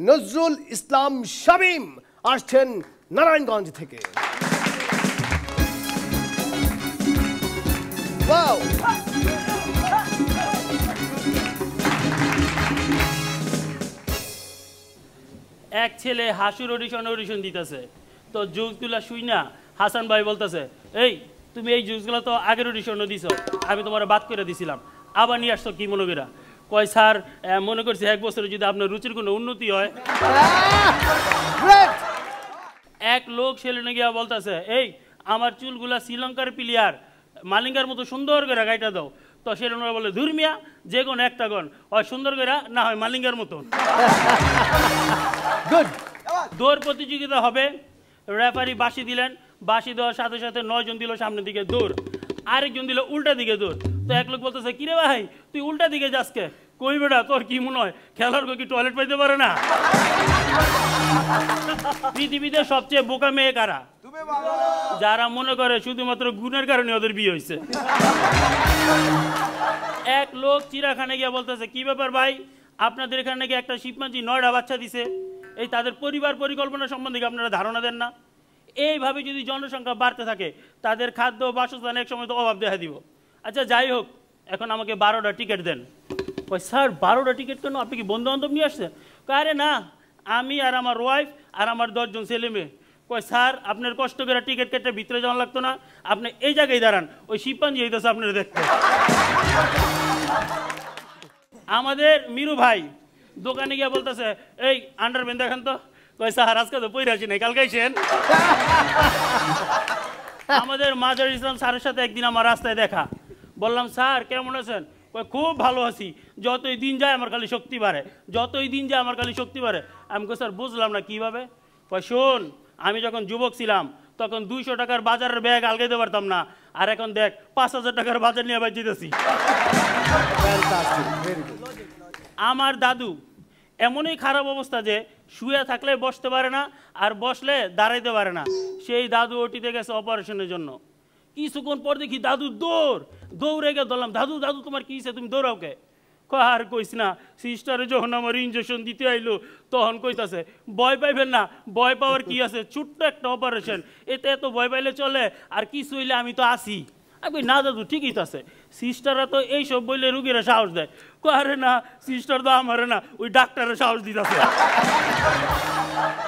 নজরুল ইসলাম শামীম আসছেন নারায়ণগঞ্জ থেকে। ওয়াও! এক ছেলে হাসুর অডিশন দিতেছে, তো জোকসগুলা শুই না হাসান ভাই বলতেছে, এই তুমি এই জোকসগুলো তো আগের অডিশনও দিছো, আমি তোমার বাদ করে দিছিলাম, আবার নিয়ে আসছো কি মনে করা? কয় স্যার মনে করছি 1 বছরে যদি আপনার রুচির কোনো উন্নতি হয়। এক লোক সেলুনে গিয়া বলতেছে, এই আমার চুলগুলা শ্রীলঙ্কার প্লেয়ার মালিঙ্গার মতো সুন্দর করে গাইটা দাও। তো সেলুনরা বলে, ধুরমিয়া যে কোনো একটা গন হয় সুন্দর করে, না হয় মালিঙ্গার মতন। দৌড় প্রতিযোগিতা হবে, রেফারি বাঁশি দিলেন, বাঁশি দেওয়ার সাথে সাথে 9 জন দিল সামনের দিকে দৌড়, আরেকজন দিল উল্টা দিকে দৌড়। তো এক লোক বলতেছে, কিরে ভাই তুই উল্টা দিকে যাসকে? কই বেটা তোর কি মনে হয় খেলার কি টয়লেট পাইতে পারে না? পৃথিবীতে সবচেয়ে বোকা মেয়ে কারা? যারা মনে করে শুধুমাত্র গুণের কারণে ওদের বিয়ে হয়েছে। এক লোক চিড়াখানে গিয়ে বলতেছে, কি ব্যাপার ভাই, আপনাদের এখানে নাকি একটা শিবমাঝি 9টা বাচ্চা দিছে, এই তাদের পরিবার পরিকল্পনা সম্বন্ধে আপনারা ধারণা দেন না? এইভাবে যদি জনসংখ্যা বাড়তে থাকে তাদের খাদ্য বাসস্থান এক সময় তো অভাব দেখা দিব। আচ্ছা যাই হোক, এখন আমাকে 12টা টিকিট দেন। কই স্যার 12টা টিকিট কেন, আপনি কি বন্ধু বান্ধব নিয়ে আসছেন? আরে না, আমি আর আমার ওয়াইফ আর আমার 10 জন ছেলে মেয়ে। কই স্যার আপনার কষ্ট করে টিকিট কেটে ভিতরে যাওয়া লাগতো না, আপনি এই জায়গায় দাঁড়ান, ওই শিবপাঞ্জি হইতেছে আপনারা দেখতে। আমাদের মিরু ভাই দোকানে গিয়ে বলতেছে, এই আন্ডারপ্যান্ট দেখেন তো। কই স্যার আজকে তো পইরা আছি নাই, কালকে আইছেন। আমাদের মাজার ইসলাম স্যারের সাথে একদিন আমার রাস্তায় দেখা, বললাম স্যার কেমন আছেন? কই খুব ভালো আছি, যতই দিন যায় আমার খালি শক্তি বাড়ে, যতই দিন যায় আমার খালি শক্তি বাড়ে। আমি কই স্যার বুঝলাম না কিভাবে? কই শোন, আমি যখন যুবক ছিলাম তখন 200 টাকার বাজারের ব্যাগ আলগাইতে পারতাম না, আর এখন দেখ 5000 টাকার বাজার নিয়ে বাজিতেছি। আমার দাদু এমনই খারাপ অবস্থা যে শুয়ে থাকলে বসতে পারে না, আর বসলে দাঁড়াইতে পারে না। সেই দাদু ওটিতে গেছে অপারেশনের জন্য। কিছুক্ষণ পর দেখি দাদু দৌড়ে গিয়ে ধরলাম, দাদু দাদু তোমার কি হয়েছে, তুমি দৌড়াও কে? আর কইস না, সিস্টারে যখন আমার ইঞ্জেকশন দিতে আইলো তখন কইতাছে, ভয় পাইবেন না, ভয় পাওয়ার কি আছে, ছোট্ট একটা অপারেশন, এতে এত ভয় পাইলে চলে, আর কিছু হইলে আমি তো আসি। আমি না দাদু ঠিকই তো আছে, সিস্টাররা তো এইসব বললে রুগীরা সাহস দেয়। আরে না, সিস্টার তো আমারে না, ওই ডাক্তারের সাহস দিতেছে।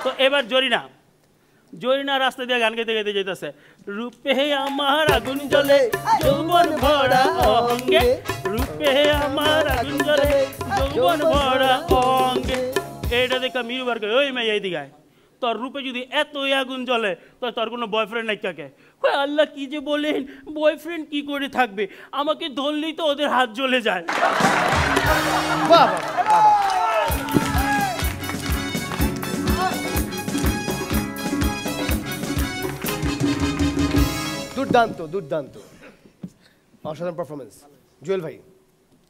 তো এবার জরিনা রাস্তা দিয়ে গান গাইতে গাইতে যেতেছে, রূপে আমার আগুন জ্বলে যৌবন ভরা অঙ্গে, রূপে আমার আগুন জ্বলে যৌবন ভরা অঙ্গে। এইটা দেখে মিরু বার করে, ওই মেয়ে এইদিকে আয়, তোর রূপে যদি এতই আগুন জ্বলে তো তোর কোনো বয়ফ্রেন্ড নাই কাকে? আল্লাহ কি যে বলেন, বয়ফ্রেন্ড কি করে থাকবে, আমাকে ধরলেই তো ওদের হাত জ্বলে যায়। দুর্দান্ত দুর্দান্ত, অসাধারণ পারফরমেন্স। জুয়েল ভাই।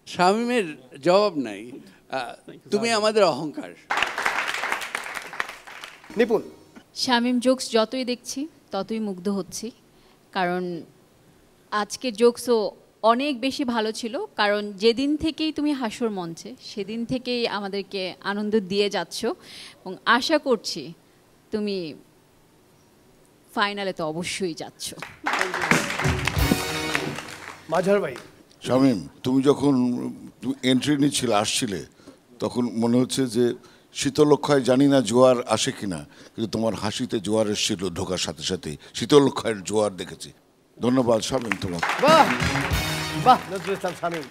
শামীমের জবাব নাই, তুমি আমাদের অহংকার। নিপুণ। শামীম জোকস যতই দেখছি ততই মুগ্ধ হচ্ছি, কারণ আজকের জোকসও অনেক বেশি ভালো ছিল। কারণ যেদিন থেকেই তুমি হাসর মঞ্চে সেদিন থেকেই আমাদেরকে আনন্দ দিয়ে যাচ্ছ, এবং আশা করছি তুমি ফাইনালে তো অবশ্যই যাচ্ছ। মাঝার ভাই। শামীম, তুমি যখন এন্ট্রি নিচ্ছিলে, আসছিলে, তখন মনে হচ্ছে যে শীতলক্ষায় জানি না জোয়ার আসে কিনা, কিন্তু তোমার হাসিতে জোয়ার এসেছিল ঢোকার সাথে সাথে, শীতলক্ষায়ের জোয়ার দেখেছি। ধন্যবাদ শামীম তোমাকে। বাহ বাহ, নজরুল ইসলাম শামীম।